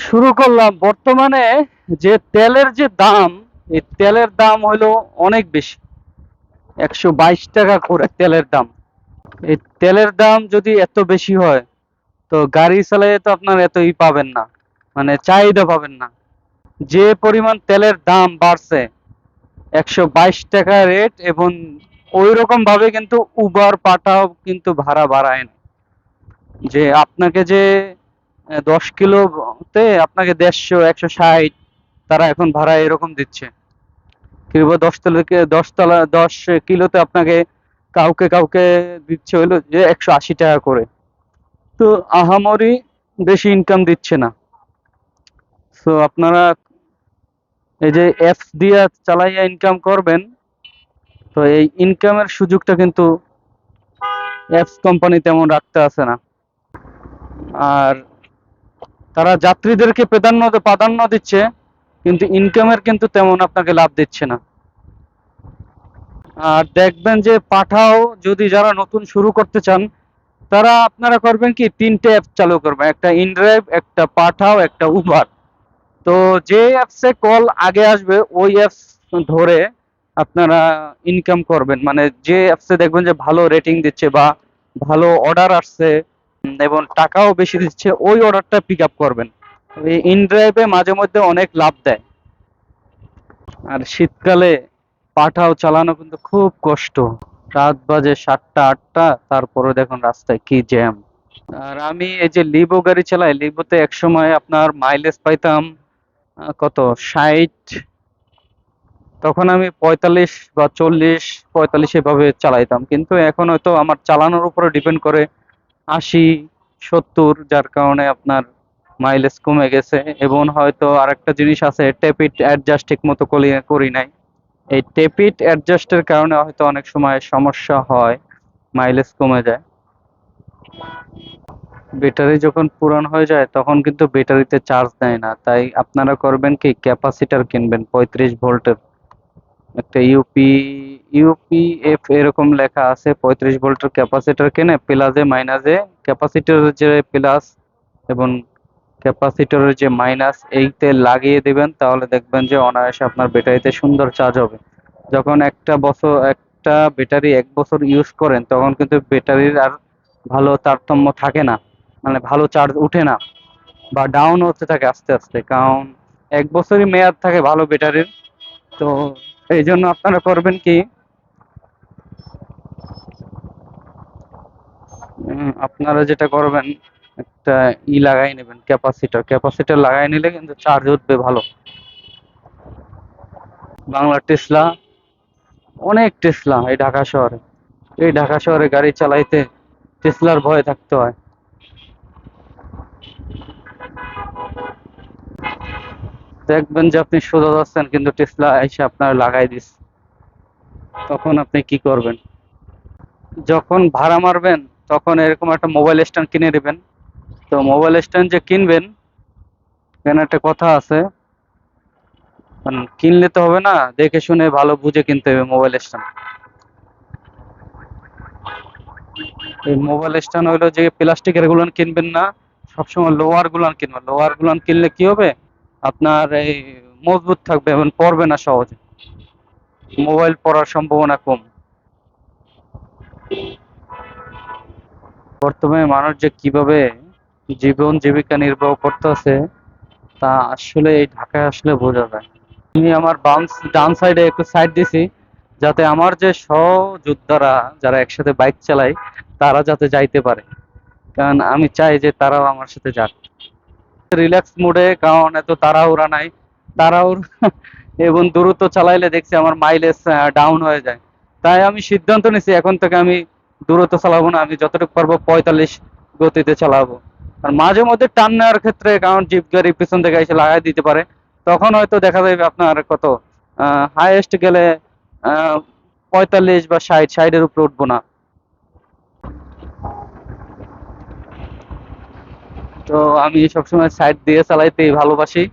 শুরু করলাম বর্তমানে যে তেলের যে দাম, এই তেলের দাম হলো অনেক বেশি। 122 টাকা করে তেলের দাম। এই তেলের দাম যদি এত বেশি হয়, তো গাড়ি চালাইয়ে তো আপনার এতই পাবেন না, মানে চাহিদা পাবেন না। যে পরিমাণ তেলের দাম বাড়ছে, 122 টাকা রেট, এবং ওই রকম ভাবে কিন্তু উবার পাঠাও কিন্তু ভাড়া বাড়ায় না। যে আপনাকে যে 10 কিলোতে আপনাকে 150, 160 তারা এখন ভাড়া এরকম দিচ্ছে। কিংবা 10 কিলোতে আপনাকে কাউকে কাউকে দিচ্ছে হলো যে 180 টাকা করে। তো আহামরি বেশি ইনকাম দিচ্ছে না। তো আপনারা এই যে অ্যাপস দিয়ে চালাইয়া ইনকাম করবেন, তো এই ইনকামের সুযোগটা কিন্তু অ্যাপস কোম্পানি তেমন রাখতে আসে না। আর তারা যাত্রীদেরকে প্রাধান্য দিচ্ছে, কিন্তু ইনকামের কিন্তু তেমন আপনাকে লাভ দিচ্ছে না। আর দেখবেন যে পাঠাও যদি যারা নতুন শুরু করতে চান, তারা আপনারা করবেন কি, 3টে অ্যাপ চালু করবেন, একটা ইনড্রাইভ, একটা পাঠাও, একটা উবার। তো যে অ্যাপসে কল আগে আসবে ওই অ্যাপস ধরে আপনারা ইনকাম করবেন। মানে যে অ্যাপসে দেখবেন যে ভালো রেটিং দিচ্ছে বা ভালো অর্ডার আসছে, এবং টাকাও বেশি দিচ্ছে, ওই অর্ডারটা পিক আপ করবেন। এই ইনড্রাইভে মাঝে মধ্যে অনেক লাভ দেয়। আর শীতকালে পাঠাও চালানো কিন্তু খুব কষ্ট। রাত বাজে 7টা 8টা, তারপরে দেখুন রাস্তায় কি জ্যাম। আর আমি এই যে লিভো গাড়ি চালাই, লিভোতে একসময় আপনার মাইলেজ পাইতাম কত, 60। তখন আমি 45 বা 40, 45 এভাবে চালাইতাম। কিন্তু এখন হয়তো আমার চালানোর উপরে ডিপেন্ড করে, 80, 70, যার কারণে আপনার মাইলেজ কমে গেছে। এবং হয়তো আরেকটা জিনিস আছে, টেপিট অ্যাডজাস্ট ঠিক মতো করি নাই। এই টেপিট অ্যাডজাস্টের কারণে হয়তো অনেক সময় সমস্যা হয়, মাইলেজ কমে যায়। ব্যাটারি যখন পুরান হয়ে যায় তখন কিন্তু ব্যাটারিতে চার্জ দেয় না। তাই আপনারা করবেন কি, ক্যাপাসিটর কিনবেন 35 ভোল্টের। একটা ইউপিএফ এরকম লেখা আছে, 35 ভোল্টের ক্যাপাসিটর কিনে প্লাসে মাইনাসে, ক্যাপাসিটরের যে প্লাস এবং ক্যাপাসিটরের যে মাইনাস, এইতে লাগিয়ে দিবেন, তাহলে দেখবেন যে অনায়াসে আপনার ব্যাটারিতে সুন্দর চার্জ হবে। যখন একটা ব্যাটারি 1 বছর ইউজ করেন, তখন কিন্তু ব্যাটারির আর ভালো তারতম্য থাকে না, মানে ভালো চার্জ উঠে না, বা ডাউন হতে থাকে আস্তে আস্তে। কারণ 1 বছরই মেয়াদ থাকে ভালো ব্যাটারির। তো এই জন্য আপনারা করবেন কি, আপনারা যেটা করবেন, একটা লাগাই নেবেন, ক্যাপাসিটর। ক্যাপাসিটর লাগাই নিলে কিন্তু চার্জ উঠবে ভালো। বাংলা টেসলা, অনেক টেসলা এই ঢাকা শহরে। এই ঢাকা শহরে গাড়ি চালাইতে টেসলার ভয়ে থাকতে হয়। দেখবেন যে আপনি সোজা যাচ্ছেন, কিন্তু টেসলা এসে আপনার লাগাই দিস, তখন আপনি কি করবেন? যখন ভাড়া মারবেন, তখন এরকম একটা মোবাইল স্ট্যান্ড কিনে নেবেন। তো মোবাইল স্ট্যান্ড যে কিনবেন, এখানে একটা কথা আছে, কিনলে তো হবে না, দেখে শুনে ভালো বুঝে কিনতে হবে মোবাইল স্ট্যান্ড। এই মোবাইল স্ট্যান্ড হইলো যে প্লাস্টিকের গুলান কিনবেন না, সবসময় লোহার গুলান কিনবেন। লোহার গুলান কিনলে কি হবে, আপনার এই মজবুত থাকবে এবং পড়বে না সহজে, মোবাইল পড়ার সম্ভাবনা কম। বর্তমানে মানুষ যে কিভাবে জীবন জীবিকা নির্বাহ করতেছে, তা আসলে এই ঢাকায় আসলে বোঝা যায়। আমি আমার ডান সাইডে একটু সাইড দিছি, যাতে আমার যে সহযোদ্ধারা যারা একসাথে বাইক চালায়, তারা যাতে যাইতে পারে। কারণ আমি চাই যে তারাও আমার সাথে যাক রিল্যাক্স মুডে, কারণ এত তাড়াহুড়া নাই। তাড়াহুড়া এবং দ্রুত চালাইলে দেখছি আমার মাইলেজ ডাউন হয়ে যায়। তাই আমি সিদ্ধান্ত নিছি, এখন থেকে আমি দ্রুত চালাবো না, আমি যতটুকু পারবো 45 গতিতে চালাবো। আর মাঝে মধ্যে টান নেওয়ার ক্ষেত্রে, কারণ জিপ গাড়ি পিছন থেকে এসে লাগাই দিতে পারে, তখন হয়তো দেখা যাবে আপনার কত, হাইয়েস্ট গেলে 45 বা 60, 60-এর উপরে উঠবো না। তো আমি সবসময় সাইড দিয়ে চালাইতেই ভালোবাসি,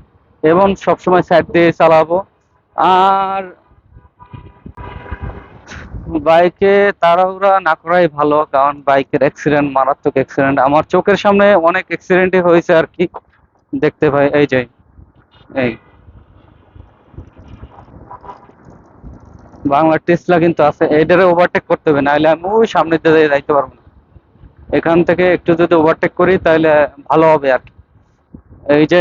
এবং সবসময় সাইড দিয়ে চালাবো। আর বাইকে তাড়াহুড়া না করাই ভালো, কারণ বাইকের অ্যাক্সিডেন্ট, মারাত্মক অ্যাক্সিডেন্ট, আমার চোখের সামনে অনেক অ্যাক্সিডেন্টই হয়েছে আর কি। দেখতে পাই, এই যে এই বাংলা টেসলা কিন্তু আছে, এটারে ওভারটেক করতে হবে, নাহলে আমি ওই সামনে দিয়ে যাইতে পারবো না। এখান থেকে একটু যদি ওভারটেক করি তাহলে ভালো হবে আর কি। এই যে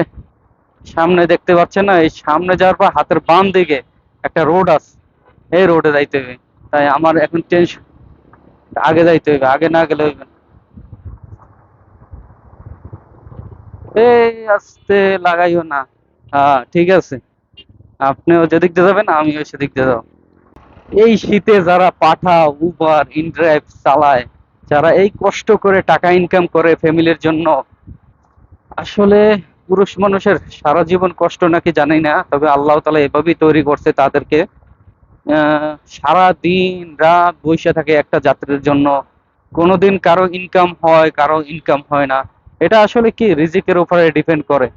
সামনে দেখতে পাচ্ছেন না, এই সামনে যাওয়ার পর হাতের বাম দিকে একটা রোড আছে, এই রোডে যাইতে হবে। তাই আমার এখন টেনশন, আগে যাইতে হইবে, আগে না গেলে হইবে না। এই আস্তে লাগাইও না। হ্যাঁ ঠিক আছে, আপনিও যেদিক দিয়ে যাবেন আমিও সেদিক দিয়ে যাবো। এই শীতে যারা পাঠা, উবার, ইনড্রাইভ চালায়, যারা এই কষ্ট করে টাকা ইনকাম করে ফ্যামিলির জন্য, আসলে পুরুষ মানুষের সারা জীবন কষ্ট নাকি জানি না, তবে আল্লাহ তাআলা এভাবেই তৈরি করছে তাদেরকে। সারা দিন রাত বইসা থাকে একটা যাত্রীর জন্য। কোনোদিন কারো ইনকাম হয়, কারো ইনকাম হয় না। এটা আসলে কি রিজিকের উপরে ডিপেন্ড করে,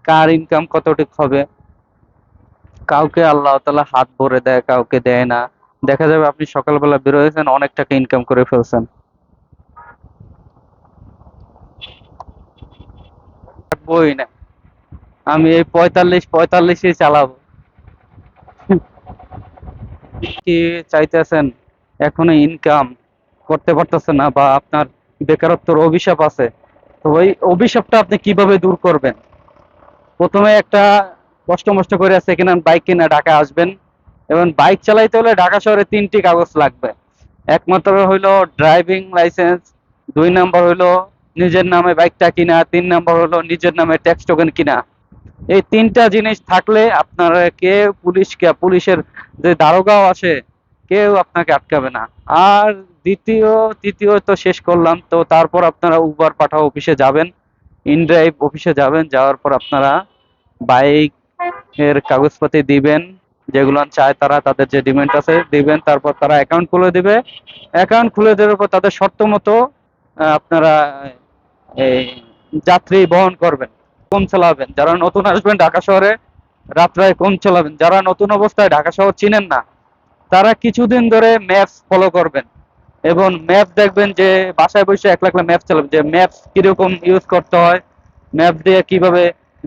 কার ইনকাম কতটুকু হবে। কাউকে আল্লাহ তাআলা হাত ভরে দেয়, কাউকে দেয় না। দেখা যাবে আপনি সকালবেলা বের হয়েছেন, অনেক টাকা ইনকাম করে ফেলছেন। থাকবোই না, আমি এই 45-45ই চালাবো। কি চাইতেছেন, এখনো ইনকাম করতে পারতেছেন না, বা আপনার বেকারত্বের অভিশাপ আছে, তো ওই অভিশাপটা আপনি কিভাবে দূর করবেন? প্রথমে একটা কষ্ট মষ্ট করে সেকেন্ড হ্যান্ড বাইক কিনে ঢাকা আসবেন। এবং বাইক চালাইতে হলে ঢাকা শহরে 3টি কাগজ লাগবে। একমাত্র হইলো ড্রাইভিং লাইসেন্স, 2 নাম্বার হইলো নিজের নামে বাইকটা কিনা, 3 নাম্বার হলো নিজের নামে ট্যাক্স টোকেন কিনা। এই 3টা জিনিস থাকলে আপনার কেউ পুলিশের যে দারোগাও আসে, কেউ আপনাকে আটকাবে না। আর তৃতীয় তো শেষ করলাম, তো তারপর আপনারা উবার পাঠাও অফিসে যাবেন, ইনড্রাইভ অফিসে যাবেন, যাওয়ার পর আপনারা বাইক এর কাগজপাতি দিবেন, যেগুলো চায় তারা, তাদের যে ডিমান্ড আছে দিবেন, তারপর তারা অ্যাকাউন্ট খুলে দিবে। অ্যাকাউন্ট খুলে দেওয়ার পর তাদের শর্ত মতো আপনারা এই যাত্রী বহন করবেন। কম চালাবেন, যারা নতুন আসবেন ঢাকা শহরে রাত্রায় কম চালাবেন। যারা নতুন অবস্থায় ঢাকা শহর চিনেন না, তারা কিছুদিন ধরে ম্যাপস ফলো করবেন, এবং ম্যাপ দেখবেন যে বাসায় বসে এক লাখ ম্যাপ চালাবেন, যে ম্যাপস কিরকম ইউজ করতে হয়, ম্যাপ দিয়ে কিভাবে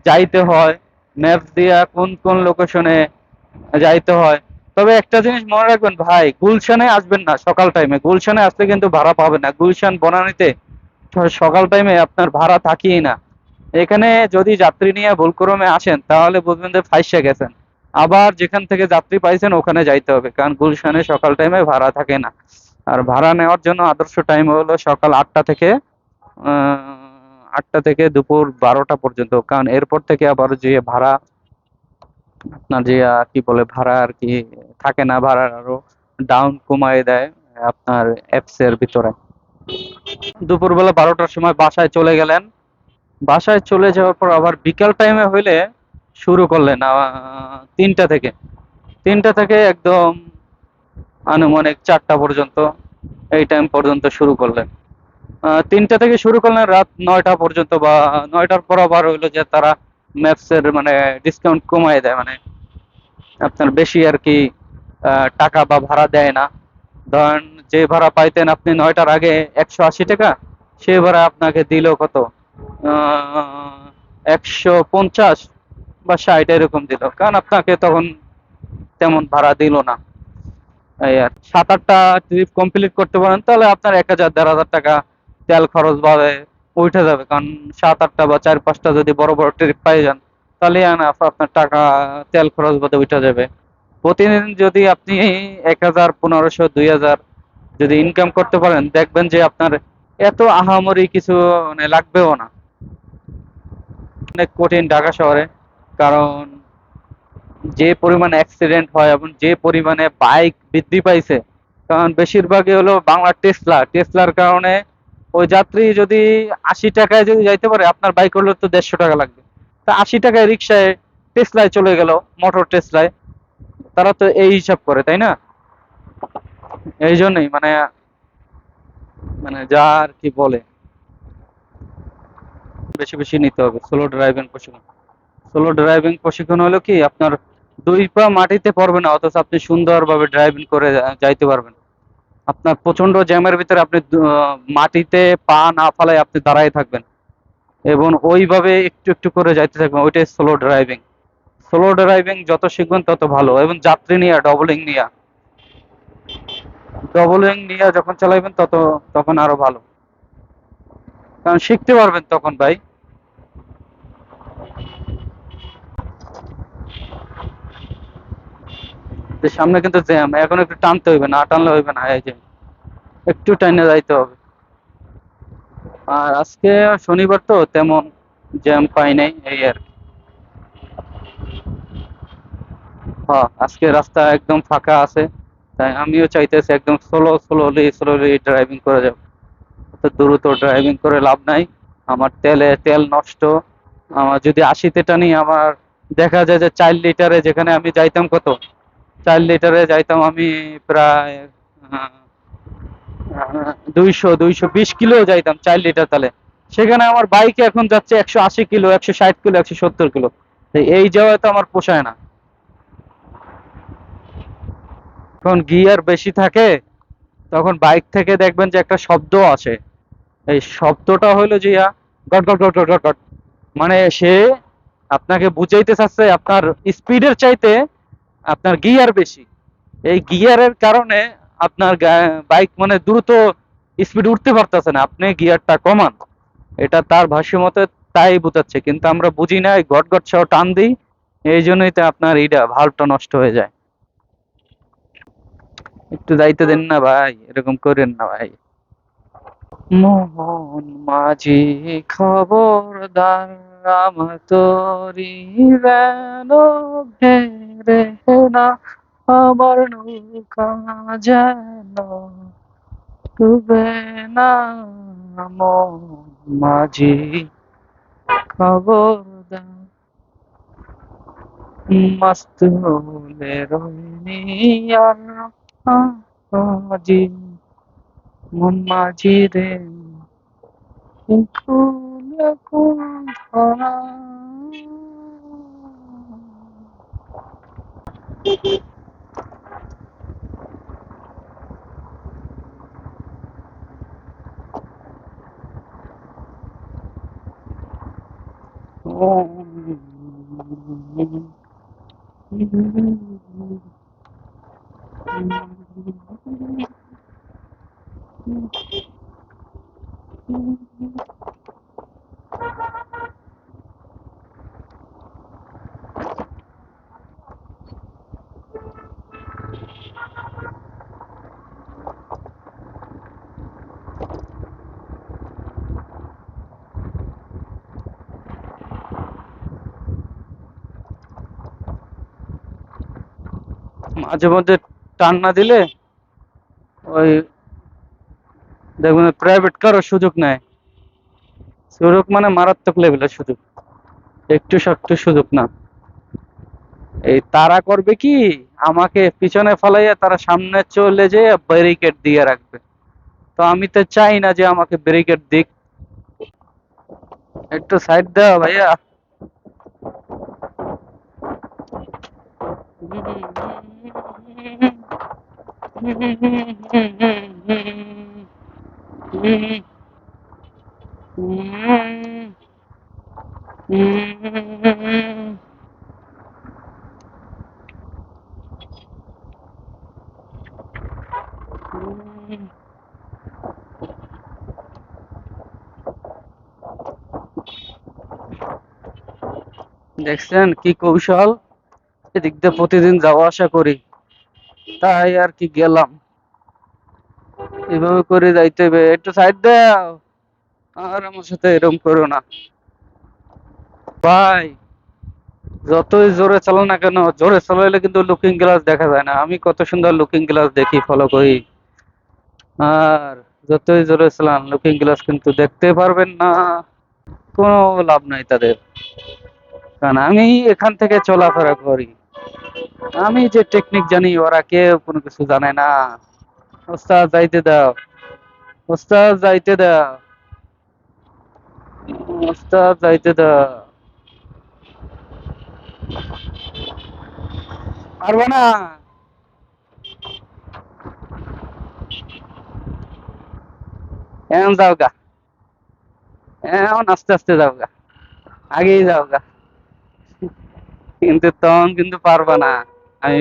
যাইতে হয়, ম্যাপ দিয়ে কোন কোন লোকেশনে যাইতে হয়। তবে একটা জিনিস মনে রাখবেন ভাই, গুলশানে আসবেন না সকাল টাইমে, গুলশানে আসলে কিন্তু ভাড়া পাবেন না। গুলশান বনানীতে সকাল টাইমে আপনার ভাড়া থাকেই না। এখানে যদি যাত্রী নিয়ে ভুলক্রমে আসেন তাহলে বুঝবেন যে ফাইসা গেছেন। আবার যেখান থেকে যাত্রী পাইছেন ওখানে যাইতে হবে, কারণ গুলশানে সকাল টাইমে ভাড়া থাকে না। আর ভাড়া নেওয়ার জন্য আদর্শ টাইম হলো সকাল 8টা থেকে দুপুর 12টা পর্যন্ত, কারণ এরপর থেকে আবার যে ভাড়া, আপনার যে কি বলে ভাড়া আর কি থাকে না, ভাড়া আরো ডাউন কমায় দেয় আপনার অ্যাপস এর ভিতরে। দুপুরবেলা 12টার সময় বাসায় চলে গেলেন, বাসায় চলে যাওয়ার পর আবার বিকাল টাইমে হইলে শুরু করলেন 3টা থেকে, 3টা থেকে একদম আনুমানিক 4টা পর্যন্ত, এই টাইম পর্যন্ত শুরু করলেন। 3টা থেকে শুরু করলেন রাত 9টা পর্যন্ত, বা 9টার পর আবার হইলো যে তারা ম্যাপস এর মানে ডিসকাউন্ট কমায় দেয়, মানে আপনার বেশি আর কি টাকা বা ভাড়া দেয় না। ধরেন যে ভাড়া পাইতেন আপনি 9টার আগে 180 টাকা, সে ভাড়া আপনাকে দিল কত, 150 বা 60 এরকম দিল, কারণ আপনাকে তখন তেমন ভাড়া দিল না। এই আর 7-8টা ট্রিপ কমপ্লিট করতে পারেন তাহলে আপনার 1000-1500 টাকা তেল খরচ ভাবে উঠে যাবে, কারণ 7-8টা বা 4-5টা যদি বড় বড় ট্রিপ পাই যান, তাহলে আপনার টাকা তেল খরচ বাদে উঠে যাবে। প্রতিদিন যদি আপনি 1000, 1500, 2000 যদি ইনকাম করতে পারেন, দেখবেন যে আপনার এত আহামরি কিছু মানে লাগবেও না। অনেক কঠিন ঢাকা শহরে, কারণ যে পরিমাণে অ্যাক্সিডেন্ট হয় এবং যে পরিমাণে বাইক বৃদ্ধি পাইছে, কারণ বেশিরভাগই হলো বাংলা টেসলার কারণে। ওই যাত্রী যদি 80 টাকায় যদি যাইতে পারে, আপনার বাইক হলে তো 150 টাকা লাগবে। তা 80 টাকায় রিক্সায় টেসলায় চলে গেল, মোটর টেসলায়, তারা তো এই হিসাব করে, তাই না? এই জন্যই মানে মানে যা আর কি বলে, বেশি বেশি নিতে হবে সোলো ড্রাইভিং প্রশিক্ষণ হলো কি আপনার 2 পা মাটিতে পড়বে না, অথচ আপনি সুন্দরভাবে ড্রাইভিং করে যাইতে পারবেন। আপনার প্রচন্ড জ্যামের ভিতরে আপনি মাটিতে পা না ফালায় আপনি দাঁড়ায় থাকবেন, এবং ওইভাবে একটু একটু করে যাইতে থাকবেন, ওইটাই স্লো ড্রাইভিং। স্লো ড্রাইভিং যত শিখবেন তত ভালো, এবং যাত্রী নিয়ে ডবলিং নিয়ে যখন চালাইবেন তখন আরো ভালো, কারণ শিখতে পারবেন তখন ভাই। যে সামনে কিন্তু জ্যাম, এখন একটু টানতে হইবে, না টানলে হইবে না, এই যে একটু টাইনে যাইতে হবে। আর আজকে শনিবার তো তেমন জ্যাম পাই নাই, এই আর কি। হ্যাঁ, আজকে রাস্তা একদম ফাঁকা আছে, তাই আমিও চাইতেছি একদম স্লোলি ড্রাইভিং করে যাব। তো দ্রুত ড্রাইভিং করে লাভ নাই, আমার তেল নষ্ট। আমার যদি 80-তে টানি, আমার দেখা যায় যে 4 লিটারে, যেখানে আমি যাইতাম কত, 4 লিটারে যাইতাম আমি প্রায় 220 কিলো যাইতাম 4 লিটার তালে। সেখানে আমার বাইকে এখন যাচ্ছে 180 কিলো, 160 কিলো, 170 কিলো। এই যাওয়ায় তো আমার পোষায় না। যখন গিয়ার বেশি থাকে, তখন বাইক থেকে দেখবেন যে একটা শব্দ আসে। এই শব্দটা হইলো যে goat goat goat goat goat goat. মানে সে আপনাকে বুঝাইতে চাচ্ছে আপনার স্পিডের চাইতে আপনার গিয়ার বেশি। এই গিয়ারের কারণে আপনার বাইক মানে দ্রুত স্পিড উঠতে পারতেছে না, আপনি গিয়ারটা কমান। এটা তার ভাষ্য মতে তাই বোঝাচ্ছে, কিন্তু আমরা বুঝি না, গট গট সহ টান দিই। এই জন্যই তো আপনার এইটা ভালটা নষ্ট হয়ে যায়। একটু যাইতে দেন না ভাই, এরকম করেন না ভাই। মোহন মাঝি খবরদার, আমার তোরি যেন ভেড়ে না, আমার নৌকা যেন ডুবে না। মোহন মাঝি খবরদার, মস্ত হলে রোহিণী আর মাঝি, মন মাঝি রে, ফুল কোন ধরা। মাঝে মধ্যে টান না দিলে ওই দেখবেন প্রাইভেট কারও সুযোগ নেয়। সুযোগ মানে মারাত্মক লেভেলের সুযোগ, একটু সাকটু সুযোগ না। এই তারা করবে কি, আমাকে পিছনে ফেলাইয়া তারা সামনে চলে যেয়ে ব্যারিকেড দিয়ে রাখবে। তো আমি তো চাই না যে আমাকে ব্যারিকেড দিক। একটু সাইড দাও ভাইয়া। দেখছেন কি কৌশল, এদিক দিয়ে প্রতিদিন যাওয়া আসা করি, তাই আর কি গেলাম। এভাবে করে যাইতে হবে, একটু সাইড দাও। আর আমার সাথে এরকম করো না ভাই। যতই জোরে চালাও না কেন, জোরে চালাইলে কিন্তু লুকিং গ্লাস দেখা যায় না। আমি কত সুন্দর লুকিং গ্লাস দেখি, ফলো করি। আর যতই জোরে চালান, লুকিং গ্লাস কিন্তু দেখতে পারবেন না, কোনো লাভ নাই তাদের। কারণ আমি এখান থেকে চলাফেরা করি, আমি যে টেকনিক জানি ওরা কেউ কোনো কিছু জানে না। ওস্তাদ যাইতে দাও, ওস্তাদ যাইতে দাও, ওস্তাদ যাইতে দাও। পারবে না। এখন যাও গা, এখন আস্তে আস্তে যাও গা, আগেই যাও গা, কিন্তু তখন কিন্তু পারবা না। আমি